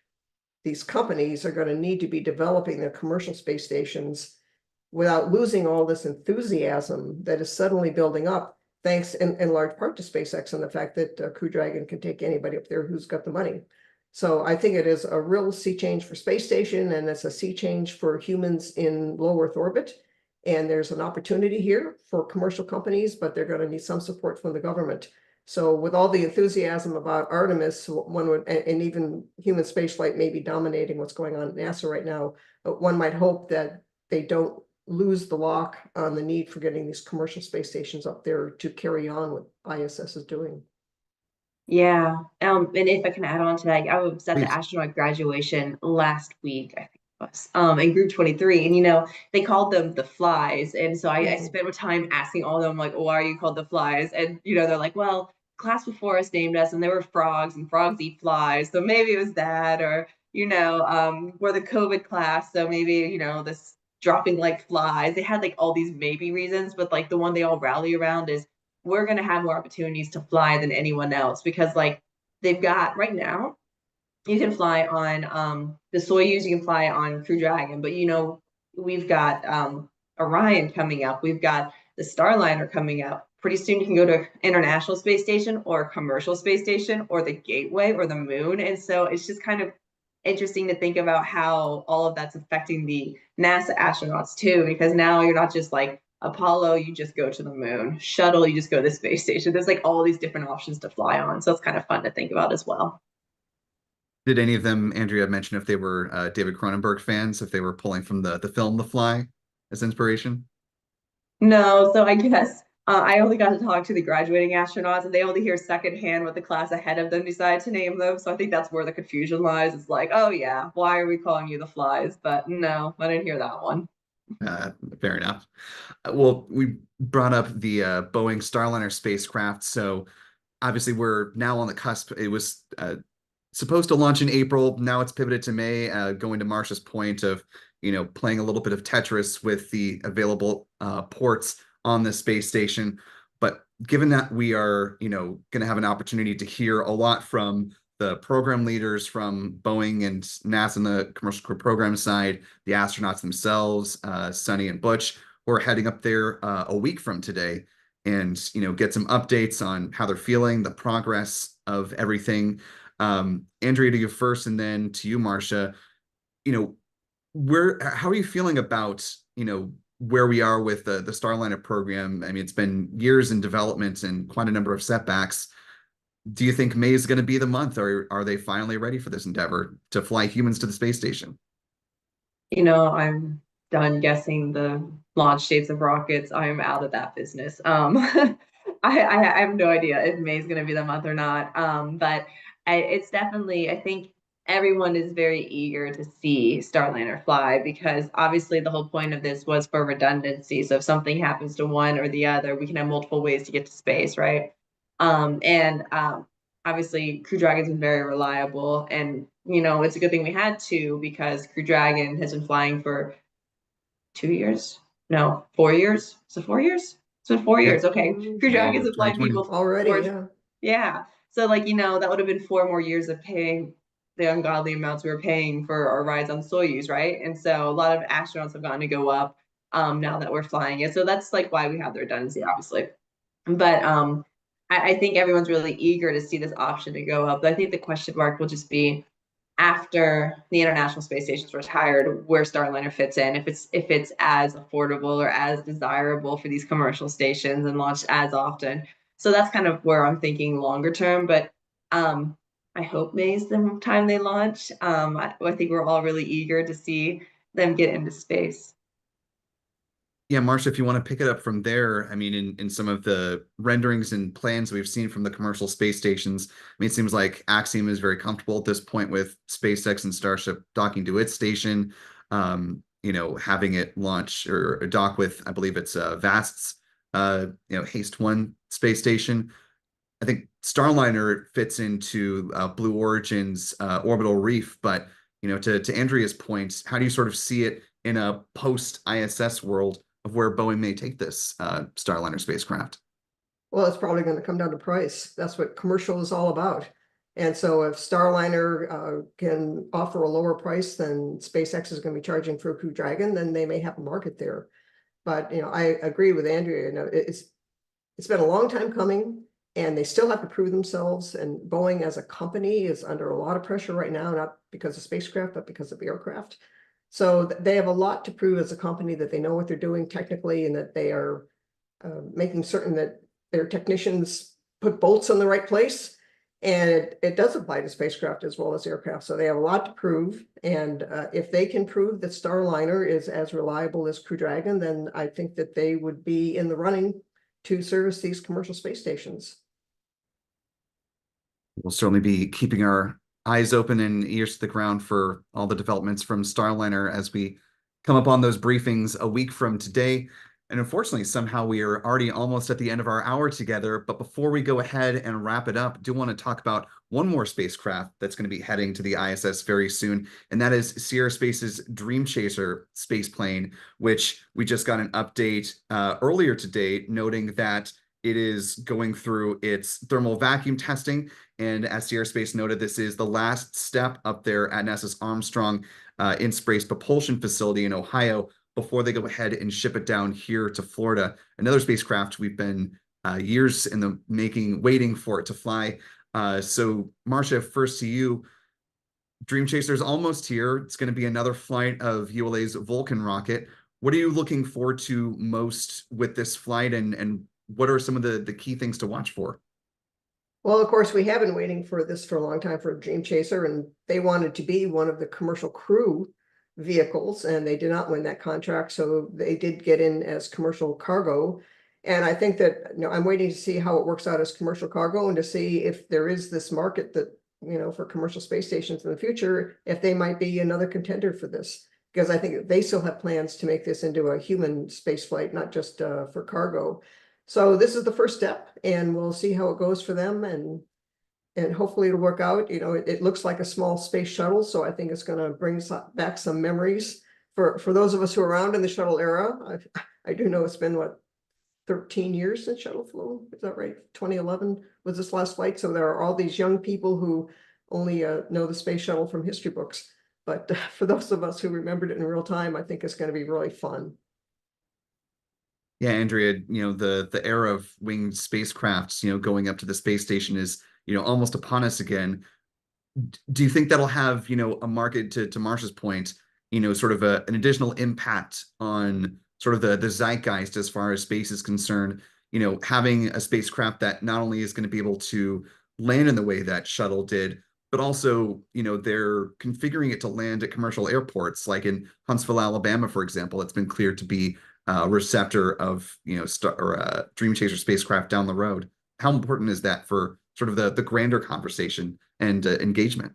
Speaker 11: these companies are going to need to be developing their commercial space stations without losing all this enthusiasm that is suddenly building up, thanks in large part to SpaceX and the fact that Crew Dragon can take anybody up there who's got the money. So I think it is a real sea change for space station, and it's a sea change for humans in low Earth orbit. And there's an opportunity here for commercial companies, but they're going to need some support from the government. So with all the enthusiasm about Artemis, one would, and even human spaceflight may be dominating what's going on at NASA right now, but one might hope that they don't lose the lock on the need for getting these commercial space stations up there to carry on what ISS is doing.
Speaker 12: Yeah. And if I can add on to that, I was at
Speaker 1: Please.
Speaker 12: the astronaut graduation last week, I think it was, in group 23. And, they called them the flies. And so I spent my time asking all of them, like, why are you called the flies? And, they're like, well, class before us named us and they were frogs and frogs eat flies. So maybe it was that, or, we're the COVID class. So maybe, this dropping like flies. They had like all these maybe reasons, but like the one they all rally around is, we're going to have more opportunities to fly than anyone else, because like they've got right now, you can fly on the Soyuz, you can fly on Crew Dragon, but we've got Orion coming up, we've got the Starliner coming up. Pretty soon you can go to International Space Station or commercial space station or the Gateway or the Moon. And so it's just kind of interesting to think about how all of that's affecting the NASA astronauts too, because now you're not just like Apollo, you just go to the moon. Shuttle, you just go to the space station. There's like all these different options to fly on. So it's kind of fun to think about as well.
Speaker 1: Did any of them, Andrea, mention if they were David Cronenberg fans, if they were pulling from the film The Fly as inspiration?
Speaker 12: No, so I guess I only got to talk to the graduating astronauts, and they only hear secondhand what the class ahead of them decided to name them. So I think that's where the confusion lies. It's like, oh yeah, why are we calling you the Flies? But no, I didn't hear that one.
Speaker 1: Fair enough. Well, we brought up the Boeing Starliner spacecraft, so obviously we're now on the cusp. It was supposed to launch in April. Now it's pivoted to May, going to Marcia's point of, playing a little bit of Tetris with the available ports on the space station. But given that we are, going to have an opportunity to hear a lot from the program leaders from Boeing and NASA on the commercial crew program side, the astronauts themselves, Sunny and Butch, who are heading up there a week from today, and get some updates on how they're feeling, the progress of everything. Andrea, to you first, and then to you, Marcia. How are you feeling about where we are with the Starliner program? I mean, it's been years in development and quite a number of setbacks. Do you think May is going to be the month, or are they finally ready for this endeavor to fly humans to the space station?
Speaker 12: I'm done guessing the launch dates of rockets. I am out of that business. I have no idea if May is going to be the month or not. But it's definitely, I think everyone is very eager to see Starliner fly, because obviously the whole point of this was for redundancy. So if something happens to one or the other, we can have multiple ways to get to space, right? Obviously Crew Dragon's been very reliable, and it's a good thing we had two, because Crew Dragon has been flying for 2 years, no, 4 years. So 4 years. It's been 4 years. Okay, Crew Dragon's been flying people
Speaker 11: already.
Speaker 12: Yeah. So that would have been 4 more years of paying the ungodly amounts we were paying for our rides on Soyuz, right? And so a lot of astronauts have gotten to go up now that we're flying it. So that's like why we have the redundancy, obviously. But I think everyone's really eager to see this option to go up. But I think the question mark will just be, after the International Space Station is retired, where Starliner fits in, if it's as affordable or as desirable for these commercial stations and launched as often. So that's kind of where I'm thinking longer term. But I hope May's the time they launch. I think we're all really eager to see them get into space.
Speaker 1: Yeah, Marcia, if you want to pick it up from there, I mean, in some of the renderings and plans we've seen from the commercial space stations, I mean, it seems like Axiom is very comfortable at this point with SpaceX and Starship docking to its station, having it launch or dock with, I believe it's Vast's, Haste 1 space station. I think Starliner fits into Blue Origin's orbital reef, but, to Andrea's point, how do you sort of see it in a post-ISS world of where Boeing may take this Starliner spacecraft?
Speaker 11: Well, it's probably going to come down to price. That's what commercial is all about. And so if Starliner can offer a lower price than SpaceX is going to be charging for Crew Dragon, then they may have a market there. But I agree with Andrea. It's been a long time coming. and they still have to prove themselves. And Boeing as a company is under a lot of pressure right now, not because of spacecraft, but because of aircraft. So they have a lot to prove as a company, that they know what they're doing technically, and that they are making certain that their technicians put bolts in the right place. And it does apply to spacecraft as well as aircraft. So they have a lot to prove. And if they can prove that Starliner is as reliable as Crew Dragon, then I think that they would be in the running to service these commercial space stations.
Speaker 1: We'll certainly be keeping our eyes open and ears to the ground for all the developments from Starliner as we come up on those briefings a week from today. And unfortunately, somehow we are already almost at the end of our hour together. But before we go ahead and wrap it up, I do want to talk about one more spacecraft that's going to be heading to the ISS very soon. And that is Sierra Space's Dream Chaser space plane, which we just got an update earlier today, noting that it is going through its thermal vacuum testing. And as Sierra Space noted, this is the last step up there at NASA's Armstrong in-space propulsion facility in Ohio, before they go ahead and ship it down here to Florida. Another spacecraft we've been years in the making, waiting for it to fly. So Marcia, first to you, Dream Chaser is almost here. It's going to be another flight of ULA's Vulcan rocket. What are you looking forward to most with this flight, and what are some of the key things to watch for?
Speaker 11: Well, of course, we have been waiting for this for a long time for Dream Chaser, and they wanted to be one of the commercial crew vehicles, and they did not win that contract. So they did get in as commercial cargo. And I think that, I'm waiting to see how it works out as commercial cargo, and to see if there is this market that, for commercial space stations in the future, if they might be another contender for this. Because I think they still have plans to make this into a human space flight, not just for cargo. So this is the first step, and we'll see how it goes for them, and hopefully it'll work out. It looks like a small space shuttle, so I think it's going to bring back some memories for those of us who are around in the shuttle era. I do know it's been, 13 years since shuttle flew. Is that right? 2011 was this last flight. So there are all these young people who only know the space shuttle from history books. But for those of us who remembered it in real time, I think it's going to be really fun.
Speaker 1: Yeah, Andrea, the era of winged spacecrafts, going up to the space station is, almost upon us again. Do you think that'll have, a market, to Marcia's point, sort of an additional impact on sort of the zeitgeist as far as space is concerned? Having a spacecraft that not only is going to be able to land in the way that shuttle did, but also, they're configuring it to land at commercial airports, like in Huntsville, Alabama, for example. It's been cleared to be a receptor of, Dream Chaser spacecraft down the road. How important is that for sort of the grander conversation and engagement?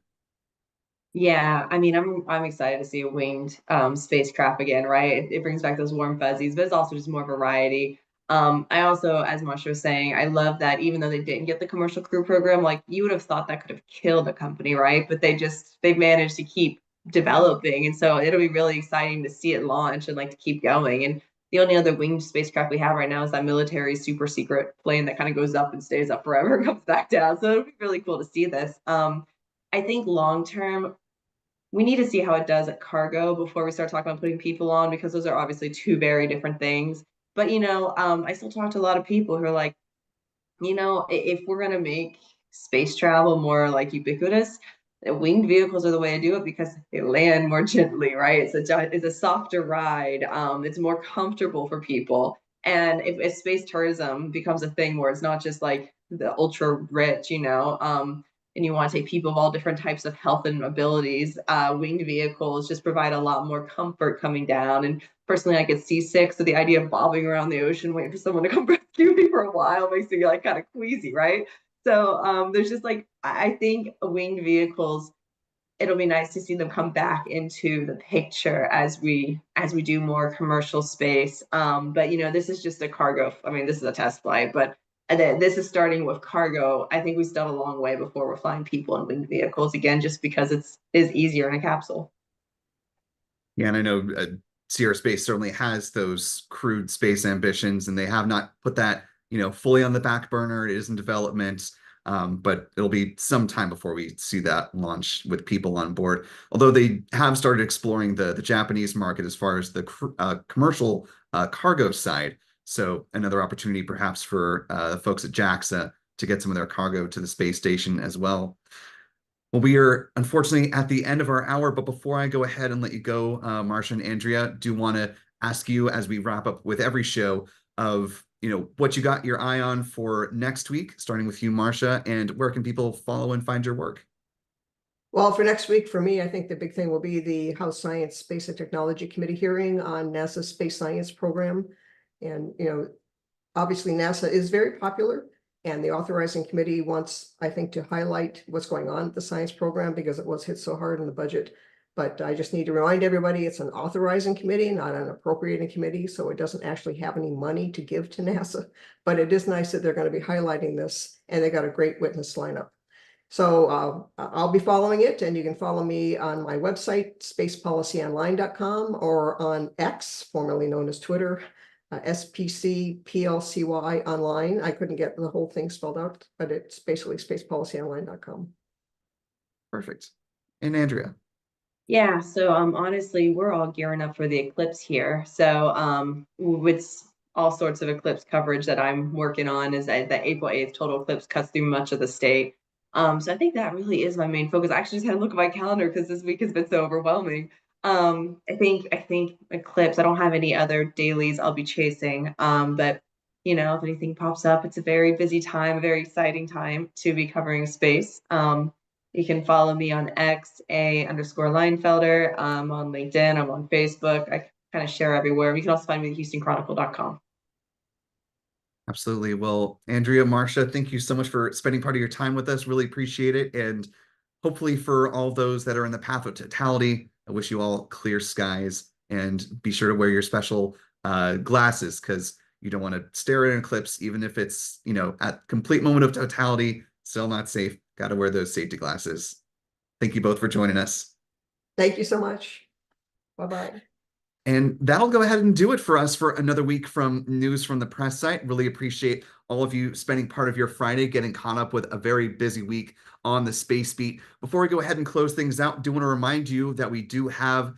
Speaker 12: Yeah, I mean, I'm excited to see a winged spacecraft again, right? It brings back those warm fuzzies, but it's also just more variety. I also, as Marcia was saying, I love that even though they didn't get the commercial crew program, like you would have thought that could have killed the company, right? But they've managed to keep developing, and so it'll be really exciting to see it launch and like to keep going. And the only other winged spacecraft we have right now is that military super secret plane that kind of goes up and stays up forever and comes back down. So it'll be really cool to see this. I think long term, we need to see how it does at cargo before we start talking about putting people on, because those are obviously two very different things. But I still talk to a lot of people who are like, if we're gonna make space travel more like ubiquitous, winged vehicles are the way to do it, because they land more gently, right? It's a softer ride. It's more comfortable for people. And if space tourism becomes a thing where it's not just like the ultra rich, and you want to take people of all different types of health and abilities, winged vehicles just provide a lot more comfort coming down. And personally, I get seasick, so the idea of bobbing around the ocean waiting for someone to come rescue me for a while makes me like kind of queasy, right? So there's just like, I think winged vehicles, it'll be nice to see them come back into the picture as we do more commercial space. But this is just a cargo. I mean, this is a test flight, but this is starting with cargo. I think we still have a long way before we're flying people in winged vehicles again, just because it is easier in a capsule.
Speaker 1: Yeah, and I know Sierra Space certainly has those crewed space ambitions, and they have not put that, fully on the back burner. It is in development, but it'll be some time before we see that launch with people on board. Although they have started exploring the Japanese market as far as the commercial cargo side. So another opportunity perhaps for the folks at JAXA to get some of their cargo to the space station as well. Well, we are unfortunately at the end of our hour, but before I go ahead and let you go, Marcia and Andrea, do want to ask you, as we wrap up with every show, of what you got your eye on for next week, starting with you, Marcia, and where can people follow and find your work?
Speaker 11: Well, for next week, for me, I think the big thing will be the House Science, Space and Technology Committee hearing on NASA's space science program. And, obviously NASA is very popular, and the authorizing committee wants, I think, to highlight what's going on with the science program because it was hit so hard in the budget. But I just need to remind everybody it's an authorizing committee, not an appropriating committee, so it doesn't actually have any money to give to NASA. But it is nice that they're going to be highlighting this, and they got a great witness lineup. So I'll be following it, and you can follow me on my website, spacepolicyonline.com, or on X, formerly known as Twitter, SPCPLCY online. I couldn't get the whole thing spelled out, but it's basically spacepolicyonline.com.
Speaker 1: Perfect. And Andrea?
Speaker 12: Yeah, so honestly, we're all gearing up for the eclipse here. So with all sorts of eclipse coverage that I'm working on is that April 8th total eclipse cuts through much of the state. So I think that really is my main focus. I actually just had to look at my calendar because this week has been so overwhelming. I think eclipse, I don't have any other dailies I'll be chasing. But if anything pops up, it's a very busy time, a very exciting time to be covering space. You can follow me on X, _Leinfelder. I'm on LinkedIn, I'm on Facebook. I kind of share everywhere. You can also find me at HoustonChronicle.com.
Speaker 1: Absolutely. Well, Andrea, Marcia, thank you so much for spending part of your time with us. Really appreciate it. And hopefully for all those that are in the path of totality, I wish you all clear skies, and be sure to wear your special glasses, because you don't want to stare at an eclipse, even if it's, at complete moment of totality, still not safe. Got to wear those safety glasses. Thank you both for joining us.
Speaker 11: Thank you so much. Bye-bye.
Speaker 1: And that'll go ahead and do it for us for another week from News from the Press site. Really appreciate all of you spending part of your Friday getting caught up with a very busy week on the Space Beat. Before we go ahead and close things out, I do want to remind you that we do have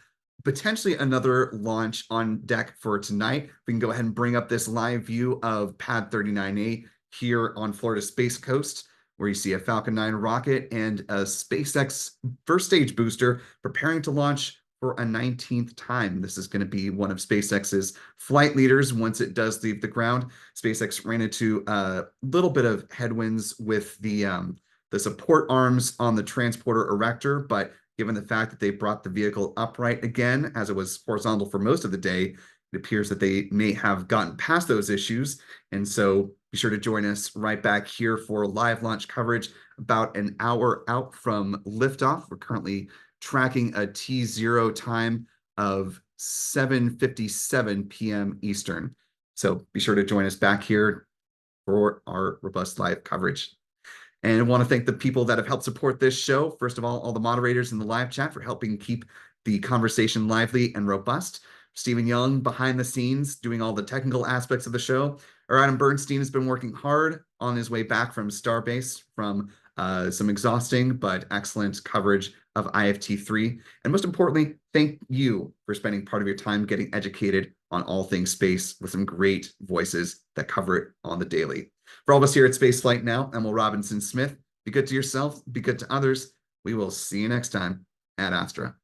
Speaker 1: potentially another launch on deck for tonight. We can go ahead and bring up this live view of Pad 39A here on Florida Space Coast, where you see a Falcon 9 rocket and a SpaceX first stage booster preparing to launch for a 19th time. This is going to be one of SpaceX's flight leaders once it does leave the ground. SpaceX ran into a little bit of headwinds with the support arms on the transporter erector, but given the fact that they brought the vehicle upright again, as it was horizontal for most of the day, it appears that they may have gotten past those issues. And so be sure to join us right back here for live launch coverage about an hour out from liftoff. We're currently tracking a T0 time of 7:57 p.m. Eastern. So be sure to join us back here for our robust live coverage. And I want to thank the people that have helped support this show. First of all the moderators in the live chat for helping keep the conversation lively and robust. Stephen Young behind the scenes doing all the technical aspects of the show. Our Adam Bernstein has been working hard on his way back from Starbase from some exhausting but excellent coverage of IFT3. And most importantly, thank you for spending part of your time getting educated on all things space with some great voices that cover it on the daily. For all of us here at Spaceflight Now, I'm Will Robinson Smith. Be good to yourself, be good to others. We will see you next time at Astra.